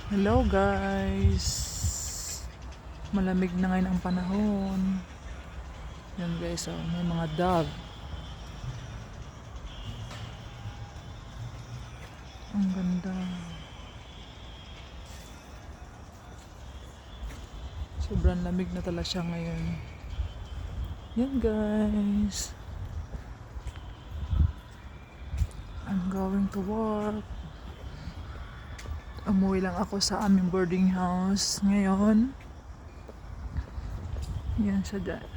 Hello guys, malamig na ngayon ang panahon. Yan guys, oh, may mga dog. Ang ganda. Sobrang lamig na talaga siya ngayon. Yan guys, I'm going to work. Umuwi lang ako sa aming boarding house ngayon. Yan siya dyan.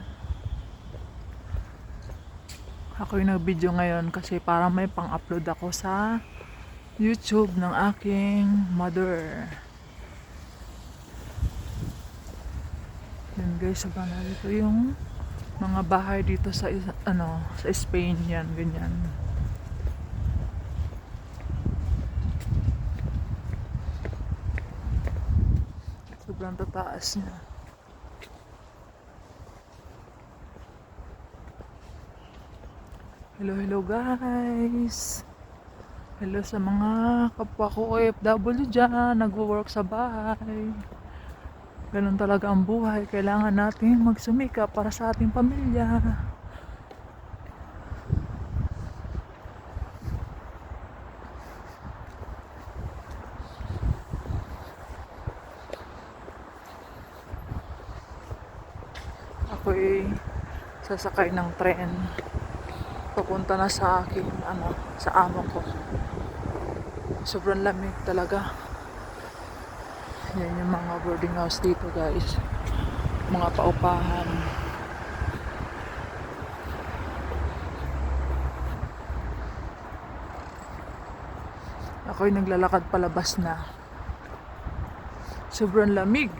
Ako yung nag-video ngayon kasi para may pang-upload ako sa YouTube ng aking mother. Yan guys, sobrang narito yung mga bahay dito sa sa Spain, yan ganyan. Sobrang tataas niya. Hello guys. Hello sa mga kapwa ko OFW dyan, nagwo-work sa bahay. Ganun talaga ang buhay. Kailangan natin magsumikap para sa ating pamilya. Ako'y sasakay ng tren papunta na sa aking sa amo ko. Sobrang lamig talaga. Yan yung mga boarding house dito guys, mga paupahan. Ako'y naglalakad palabas na. Sobrang lamig.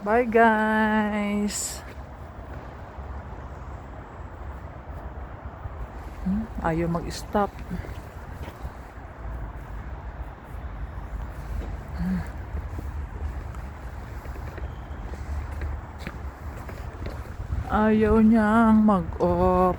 Bye guys. Ayaw mag-stop. Ayaw niyang mag-off.